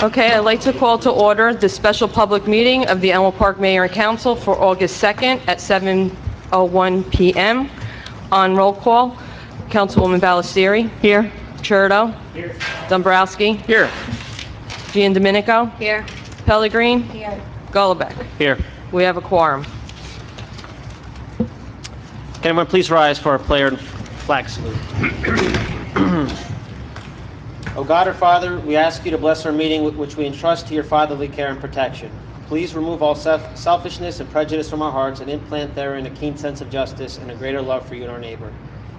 Okay, I'd like to call to order the special public meeting of the Elmwood Park Mayor and Council for August 2nd at 7:01 p.m. On roll call, Councilwoman Ballestieri. Here. Churdo. Here. Dombrowski. Here. Giandomenico. Here. Pellegrin. Here. Golombek. Here. We have a quorum. Can everyone please rise for our prayer and flag salute? O God, our Father, we ask you to bless our meeting, which we entrust to your fatherly care and protection. Please remove all selfishness and prejudice from our hearts and implant therein a keen sense of justice and a greater love for you and our neighbor.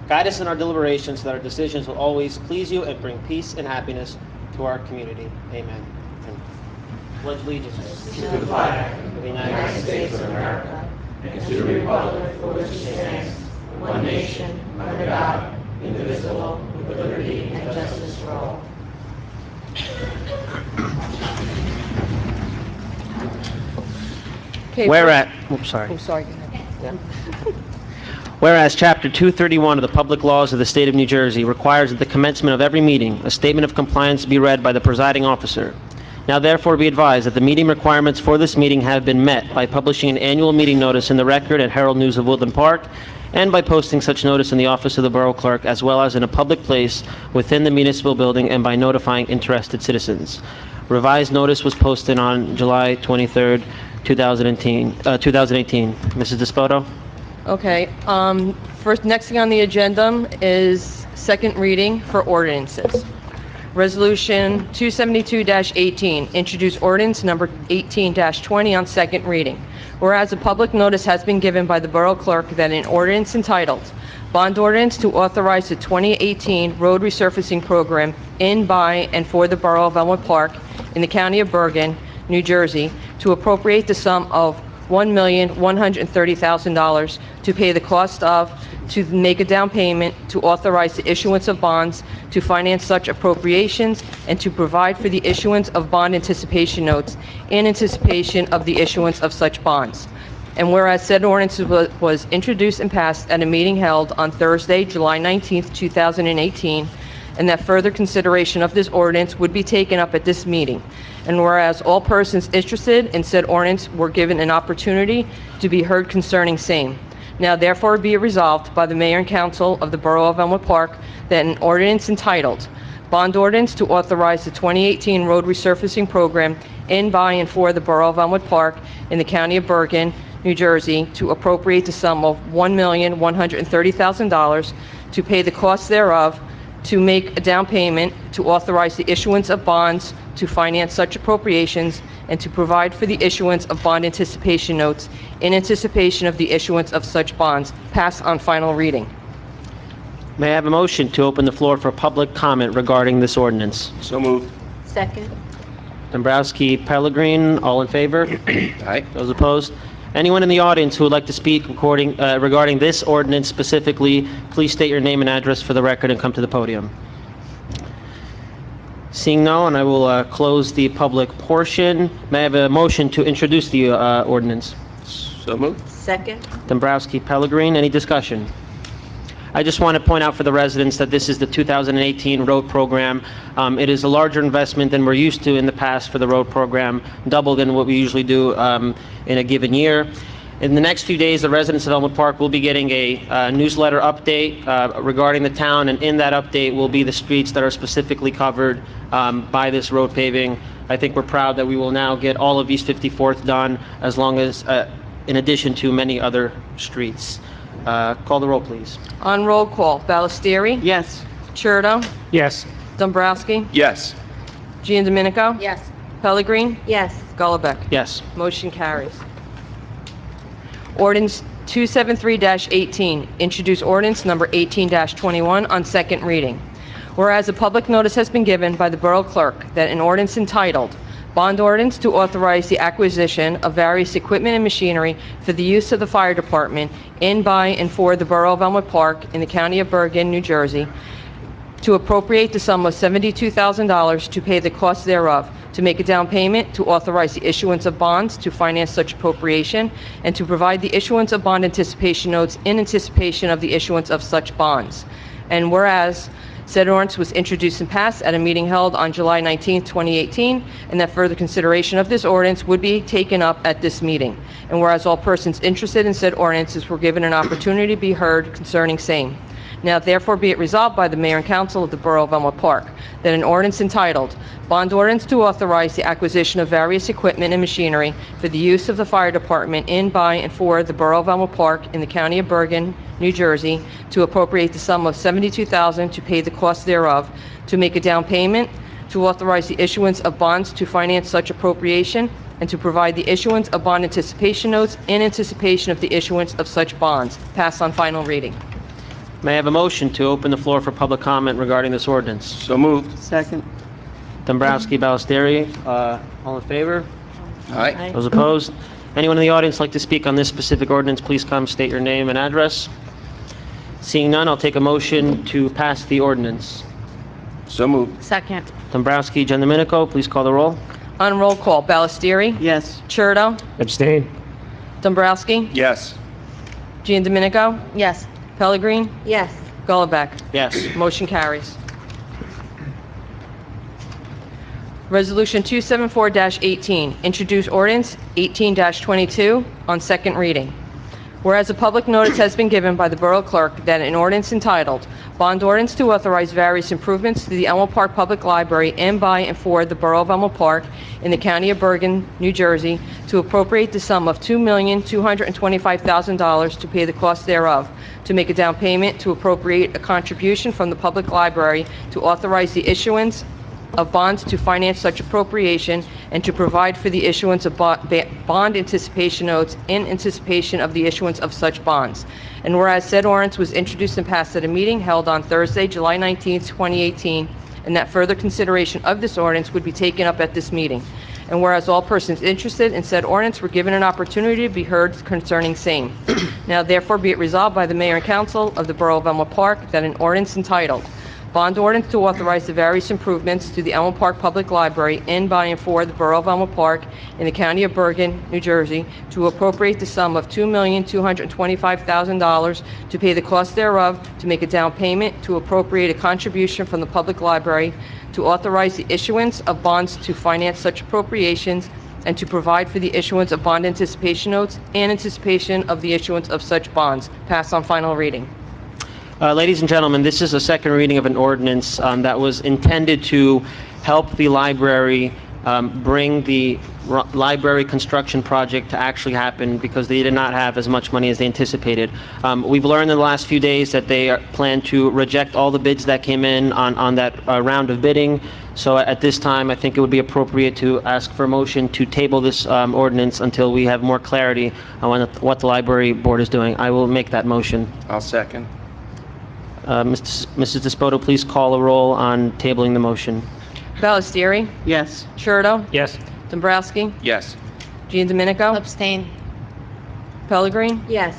Guide us in our deliberations so that our decisions will always please you and bring peace and happiness to our community. Amen. And pledge allegiance to the flag of the United States of America and to the republic for which it stands, one nation, under God, indivisible, with liberty and justice for all. Okay, Whereas Chapter 231 of the Public Laws of the State of New Jersey requires at the commencement of every meeting a statement of compliance be read by the presiding officer. Now therefore be advised that the meeting requirements for this meeting have been met by publishing an annual meeting notice in the Record at Herald News of Woodland Park and by posting such notice in the office of the Borough Clerk as well as in a public place within the municipal building and by notifying interested citizens. Revised notice was posted on July 23rd, 2018. Mrs. Dispoto? Okay, next thing on the agenda is second reading for ordinances. Resolution 272-18, introduce ordinance number 18-20 on second reading. Whereas a public notice has been given by the Borough Clerk that an ordinance entitled Bond Ordinance to Authorize the 2018 Road Resurfacing Program in, by, and for the Borough of Elmwood Park in the County of Bergen, New Jersey, to appropriate the sum of $1,130,000 to pay the cost of, to make a down payment, to authorize the issuance of bonds, to finance such appropriations, and to provide for the issuance of bond anticipation notes in anticipation of the issuance of such bonds. And whereas said ordinance was introduced and passed at a meeting held on Thursday, July 19th, 2018, and that further consideration of this ordinance would be taken up at this meeting. And whereas all persons interested in said ordinance were given an opportunity to be heard concerning same. Now therefore be it resolved by the Mayor and Council of the Borough of Elmwood Park that an ordinance entitled Bond Ordinance to Authorize the 2018 Road Resurfacing Program in, by, and for the Borough of Elmwood Park in the County of Bergen, New Jersey, to appropriate the sum of $1,130,000 to pay the costs thereof, to make a down payment, to authorize the issuance of bonds, to finance such appropriations, and to provide for the issuance of bond anticipation notes in anticipation of the issuance of such bonds, passed on final reading. May I have a motion to open the floor for public comment regarding this ordinance? So moved. Second. Dombrowski, Pellegrin, all in favor? Aye. Those opposed? Anyone in the audience who would like to speak regarding this ordinance specifically, please state your name and address for the record and come to the podium. Seeing no, and I will close the public portion. May I have a motion to introduce the ordinance? So moved. Second. Dombrowski, Pellegrin, any discussion? I just want to point out for the residents that this is the 2018 road program. It is a larger investment than we're used to in the past for the road program, double than what we usually do in a given year. In the next few days, the residents of Elmwood Park will be getting a newsletter update regarding the town, and in that update will be the streets that are specifically covered by this road paving. I think we're proud that we will now get all of East 54th done, as long as, in addition to many other streets. Call the roll, please. On roll call, Ballestieri. Yes. Churdo. Yes. Dombrowski. Yes. Giandomenico. Yes. Pellegrin. Yes. Golombek. Yes. Motion carries. Ordinance 273-18, introduce ordinance number 18-21 on second reading. Whereas a public notice has been given by the Borough Clerk that an ordinance entitled Bond Ordinance to Authorize the Acquisition of Various Equipment and Machinery for the Use of the Fire Department in, by, and for the Borough of Elmwood Park in the County of Bergen, New Jersey, to appropriate the sum of $72,000 to pay the costs thereof, to make a down payment, to authorize the issuance of bonds to finance such appropriation, and to provide the issuance of bond anticipation notes in anticipation of the issuance of such bonds. And whereas Said ordinance was introduced and passed at a meeting held on July 19, 2018, and that further consideration of this ordinance would be taken up at this meeting. And whereas all persons interested in said ordinances were given an opportunity to be heard concerning same. Now therefore be it resolved by the Mayor and Council of the Borough of Elmwood Park that an ordinance entitled, Bond Ordinance to Authorize the Acquisition of Various Equipment and Machinery for the Use of the Fire Department in, by, and for the Borough of Elmwood Park in the County of Bergen, New Jersey, to appropriate the sum of $72,000 to pay the cost thereof, to make a down payment, to authorize the issuance of bonds to finance such appropriation, and to provide the issuance of bond anticipation notes in anticipation of the issuance of such bonds. Pass on final reading. May I have a motion to open the floor for public comment regarding this ordinance? So moved. Second. Dombrowski, Ballesteri, all in favor? Aye. Those opposed? Anyone in the audience like to speak on this specific ordinance, please come state your name and address. Seeing none, I'll take a motion to pass the ordinance. So moved. Second. Dombrowski, Gendominico, please call the roll. On roll call, Ballesteri, Yes. Churdo, Abstain. Dombrowski, Yes. Giandominico, Yes. Pellegrin, Yes. Gullivec. Yes. Motion carries. Resolution 274-18, introduce ordinance 18-22 on second reading. Whereas a public notice has been given by the Borough Clerk that an ordinance entitled, Bond Ordinance to Authorize Various Improvements to the Elmwood Park Public Library in, by, and for the Borough of Elmwood Park in the County of Bergen, New Jersey, to appropriate the sum of $2,225,000 to pay the cost thereof, to make a down payment, to appropriate a contribution from the public library, to authorize the issuance of bonds to finance such appropriation, and to provide for the issuance of bond anticipation notes in anticipation of the issuance of such bonds. And whereas said ordinance was introduced and passed at a meeting held on Thursday, July 19, 2018, and that further consideration of this ordinance would be taken up at this meeting. And whereas all persons interested in said ordinance were given an opportunity to be heard concerning same. Now therefore be it resolved by the Mayor and Council of the Borough of Elmwood Park that an ordinance entitled, Bond Ordinance to Authorize the Various Improvements to the Elmwood Park Public Library in, by, and for the Borough of Elmwood Park in the County of Bergen, New Jersey, to appropriate the sum of $2,225,000 to pay the cost thereof, to make a down payment, to appropriate a contribution from the public library, to authorize the issuance of bonds to finance such appropriations, and to provide for the issuance of bond anticipation notes in anticipation of the issuance of such bonds. Pass on final reading. Ladies and gentlemen, this is a second reading of an ordinance that was intended to help the library bring the library construction project to actually happen because they did not have as much money as they anticipated. We've learned in the last few days that they plan to reject all the bids that came in on that round of bidding. So at this time, I think it would be appropriate to ask for a motion to table this ordinance until we have more clarity on what the library board is doing. I will make that motion. I'll second. Mrs. Despoto, please call a roll on tabling the motion. Ballesteri, Yes. Churdo, Yes. Dombrowski, Yes. Giandominico, Abstain. Pellegrin, Yes.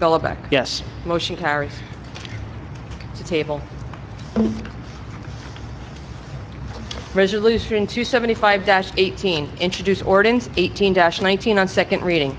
Gullivec. Yes. Motion carries. To table. Resolution 275-18, introduce ordinance 18-19 on second reading.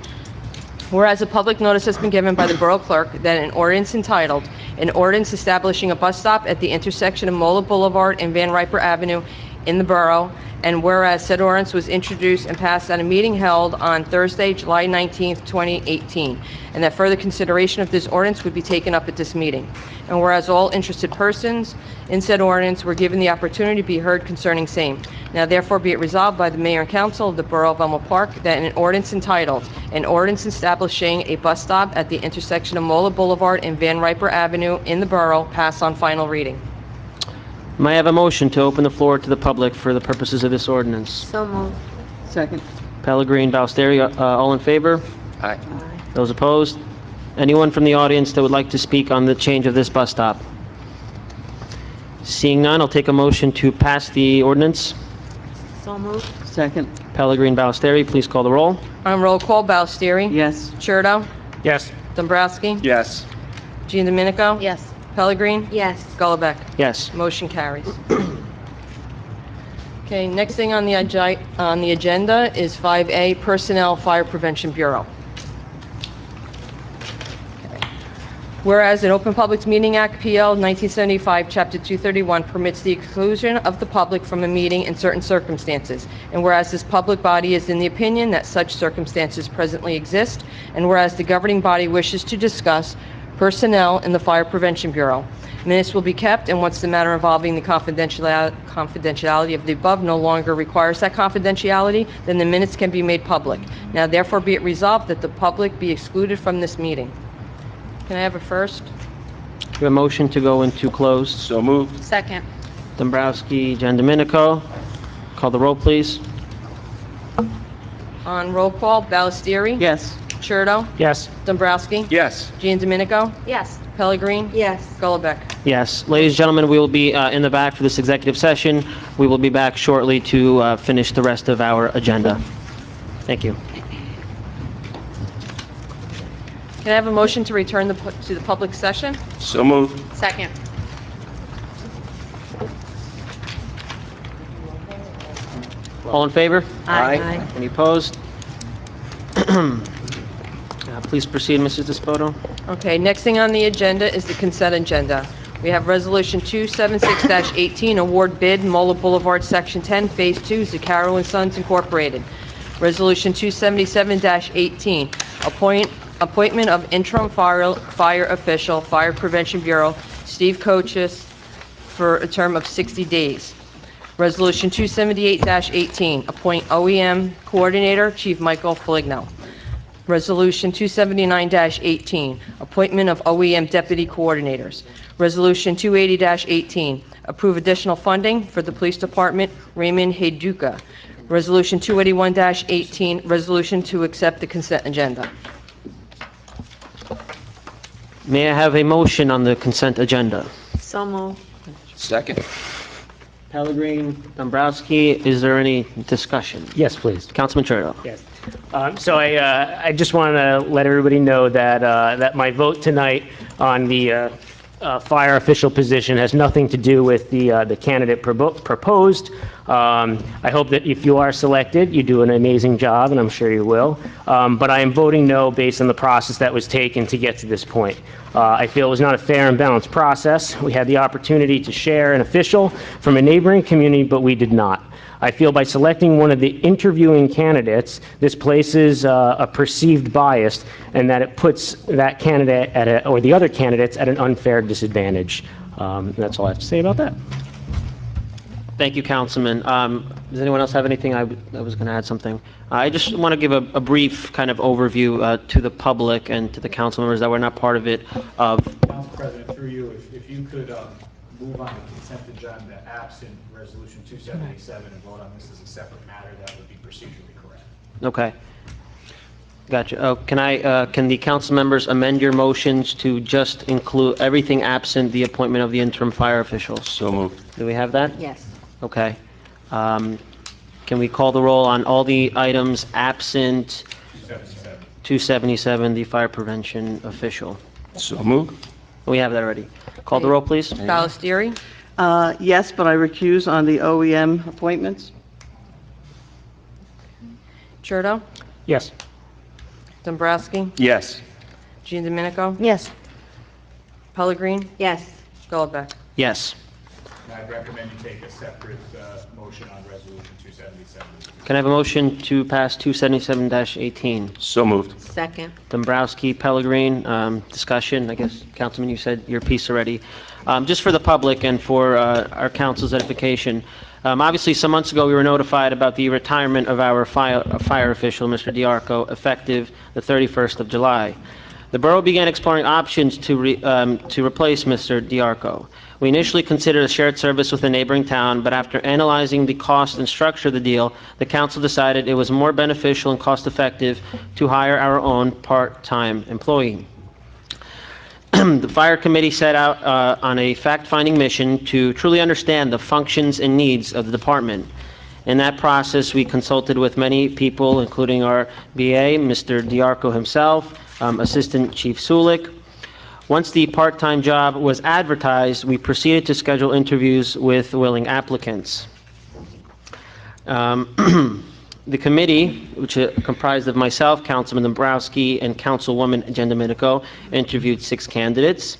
Whereas a public notice has been given by the Borough Clerk that an ordinance entitled, an ordinance establishing a bus stop at the intersection of Mola Boulevard and Van Riper Avenue in the borough, and whereas said ordinance was introduced and passed at a meeting held on Thursday, July 19, 2018, and that further consideration of this ordinance would be taken up at this meeting. And whereas all interested persons in said ordinance were given the opportunity to be heard concerning same. Now therefore be it resolved by the Mayor and Council of the Borough of Elmwood Park that an ordinance entitled, an ordinance establishing a bus stop at the intersection of Mola Boulevard and Van Riper Avenue in the borough pass on final reading. May I have a motion to open the floor to the public for the purposes of this ordinance? So moved. Second. Pellegrin, Ballesteri, all in favor? Aye. Those opposed? Anyone from the audience that would like to speak on the change of this bus stop? Seeing none, I'll take a motion to pass the ordinance. So moved. Second. Pellegrin, Ballesteri, please call the roll. On roll call, Ballesteri, Yes. Churdo, Yes. Dombrowski, Yes. Giandominico, Yes. Pellegrin, Yes. Gullivec. Yes. Motion carries. Okay, next thing on the agenda is 5A, Personnel Fire Prevention Bureau. Whereas an Open Publics Meeting Act, PL 1975, Chapter 231, permits the exclusion of the public from a meeting in certain circumstances, and whereas this public body is in the opinion that such circumstances presently exist, and whereas the governing body wishes to discuss personnel in the Fire Prevention Bureau. Minutes will be kept, and once the matter involving the confidentiality of the above no longer requires that confidentiality, then the minutes can be made public. Now therefore be it resolved that the public be excluded from this meeting. Can I have a first? We have a motion to go into closed. So moved. Second. Dombrowski, Jan Domenico. Call the roll, please. On roll call, Ballestieri? Yes. Churdo? Yes. Dombrowski? Yes. Gian Domenico? Yes. Pellegrin? Yes. Golombek? Yes. Ladies and gentlemen, we will be in the back for this executive session. We will be back shortly to finish the rest of our agenda. Thank you. Can I have a motion to return to the public session? So moved. Second. All in favor? Aye. Any opposed? Please proceed, Mrs. Despoto. Okay, next thing on the agenda is the consent agenda. We have Resolution 276-18, award bid, Mola Boulevard, Section 10, Phase 2, Zucaro & Sons Incorporated. Resolution 277-18, appointment of interim fire official, Fire Prevention Bureau, Steve Coaches, for a term of 60 days. Resolution 278-18, appoint OEM coordinator, Chief Michael Foligno. Resolution 279-18, appointment of OEM deputy coordinators. Resolution 280-18, approve additional funding for the police department, Raymond Hayduka. Resolution 281-18, resolution to accept the consent agenda. May I have a motion on the consent agenda? So moved. Second. Pellegrin, Dombrowski, is there any discussion? Yes, please. Councilman Churdo. Yes. So I just want to let everybody know that that my vote tonight on the fire official position has nothing to do with the candidate proposed. I hope that if you are selected, you do an amazing job, and I'm sure you will. But I am voting no based on the process that was taken to get to this point. I feel it was not a fair and balanced process. We had the opportunity to share an official from a neighboring community, but we did not. I feel by selecting one of the interviewing candidates, this places a perceived bias, and that it puts that candidate or the other candidates at an unfair disadvantage. That's all I have to say about that. Thank you, Councilman. Does anyone else have anything? I was going to add something. I just want to give a brief kind of overview to the public and to the council members that were not part of it. Council President, through you, if you could move on the consent agenda absent Resolution 277 and vote on this as a separate matter, that would be procedurally correct. Okay. Gotcha. Can the council members amend your motions to just include everything absent the appointment of the interim fire officials? So moved. Do we have that? Yes. Okay. Can we call the roll on all the items absent 277, the fire prevention official? So moved. We have that already. Call the roll, please. Ballestieri? Yes, but I recuse on the OEM appointments. Churdo? Yes. Dombrowski? Yes. Gian Domenico? Yes. Pellegrin? Yes. Golombek? Yes. And I'd recommend you take a separate motion on Resolution 277. Can I have a motion to pass 277-18? So moved. Second. Dombrowski, Pellegrin, discussion. I guess, Councilman, you said your piece already. Just for the public and for our council's edification, obviously some months ago we were notified about the retirement of our fire official, Mr. Diarco, effective the 31st of July. The borough began exploring options to replace Mr. Diarco. We initially considered a shared service with a neighboring town, but after analyzing the cost and structure of the deal, the council decided it was more beneficial and cost-effective to hire our own part-time employee. The fire committee set out on a fact-finding mission to truly understand the functions and needs of the department. In that process, we consulted with many people, including our BA, Mr. Diarco himself, Assistant Chief Sulik. Once the part-time job was advertised, we proceeded to schedule interviews with willing applicants. The committee, which is comprised of myself, Councilman Dombrowski, and Councilwoman Jen Domenico, interviewed 6 candidates.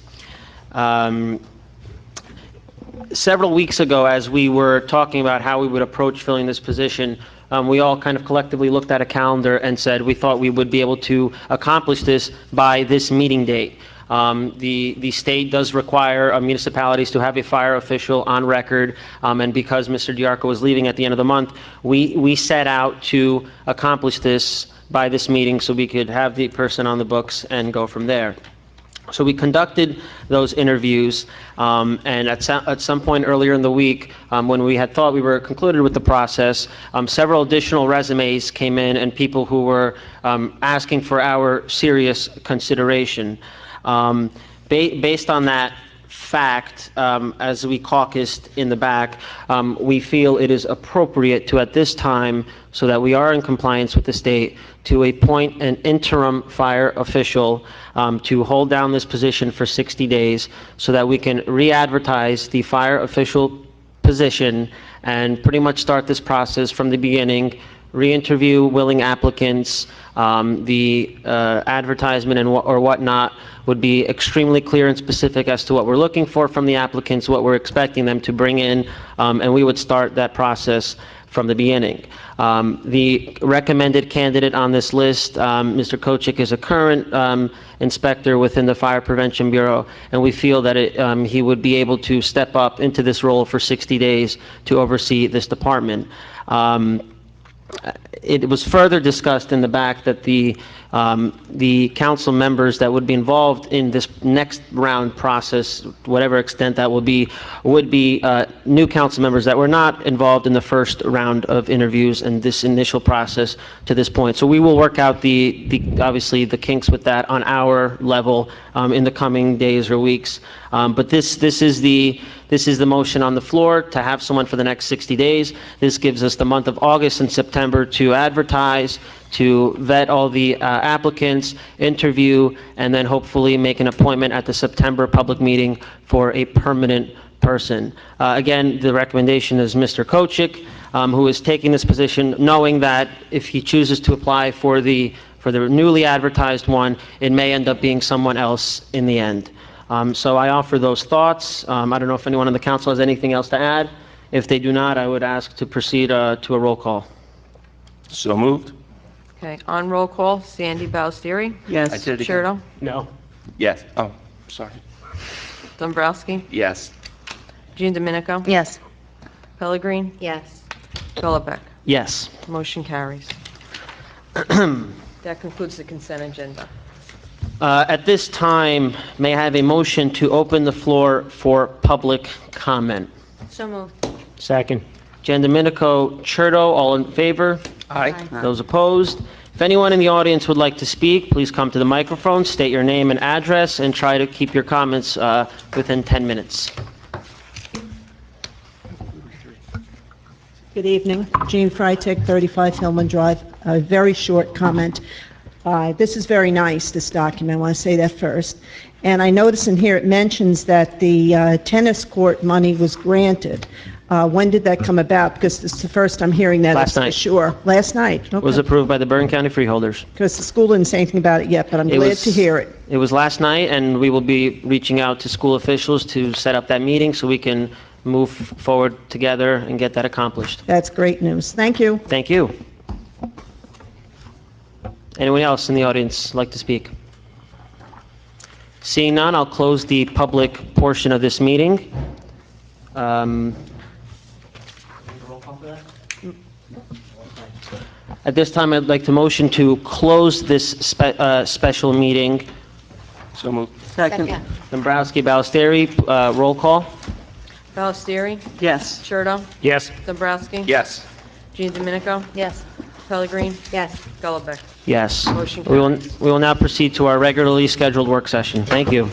Several weeks ago, as we were talking about how we would approach filling this position, we all kind of collectively looked at a calendar and said we thought we would be able to accomplish this by this meeting date. The state does require municipalities to have a fire official on record, and because Mr. Diarco was leaving at the end of the month, we set out to accomplish this by this meeting so we could have the person on the books and go from there. So we conducted those interviews, and at some point earlier in the week, when we had thought we were concluded with the process, several additional resumes came in and people who were asking for our serious consideration. Based on that fact, as we caucused in the back, we feel it is appropriate to, at this time, so that we are in compliance with the state, to appoint an interim fire official to hold down this position for 60 days so that we can re-advertise the fire official position and pretty much start this process from the beginning, re-interview willing applicants. The advertisement or whatnot would be extremely clear and specific as to what we're looking for from the applicants, what we're expecting them to bring in, and we would start that process from the beginning. The recommended candidate on this list, Mr. Kochik, is a current inspector within the Fire Prevention Bureau, and we feel that he would be able to step up into this role for 60 days to oversee this department. It was further discussed in the back that the council members that would be involved in this next round process, whatever extent that would be new council members that were not involved in the first round of interviews and this initial process to this point. So we will work out obviously the kinks with that on our level in the coming days or weeks. But this is the motion on the floor, to have someone for the next 60 days. This gives us the month of August and September to advertise, to vet all the applicants, interview, and then hopefully make an appointment at the September public meeting for a permanent person. Again, the recommendation is Mr. Kochik, who is taking this position knowing that if he chooses to apply for the newly advertised one, it may end up being someone else in the end. So I offer those thoughts. I don't know if anyone on the council has anything else to add. If they do not, I would ask to proceed to a roll call. So moved. Okay, on roll call, Sandy Ballestieri. Yes. I did it again. Shurdo. No. Yes. Oh, sorry. Dombrowski. Yes. Jean Domenico. Yes. Pellegrin. Yes. Golombek. Yes. Motion carries. That concludes the consent agenda. At this time, may I have a motion to open the floor for public comment? So moved. Second. Jen Domenico, Churdo, all in favor? Aye. Those opposed? If anyone in the audience would like to speak, please come to the microphone, state your name and address, and try to keep your comments within 10 minutes. Good evening. Jean Freitag, 35 Hillman Drive. A very short comment. This is very nice, this document. I want to say that first. And I notice in here it mentions that the tennis court money was granted. When did that come about? Because this is the first I'm hearing that. Last night. Sure. Last night. Okay. Was approved by the Bergen County Freeholders. Because the school didn't say anything about it yet, but I'm It glad was- to hear it. It was last night, and we will be reaching out to school officials to set up that meeting so we can move forward together and get that accomplished. That's great news. Thank you. Thank you. Anyone else in the audience like to speak? Seeing none, I'll close the public portion of this meeting. At this time, I'd like to motion to close this special meeting. So moved. Second. Dombrowski, Ballestieri, roll call. Ballestieri. Yes. Shurdo. Yes. Dombrowski. Yes. Jean Domenico. Yes. Pellegrin. Yes. Golombek. Yes. Motion We will now proceed to our regularly scheduled work session. Thank you.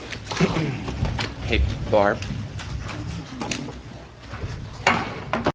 Hey, Barb.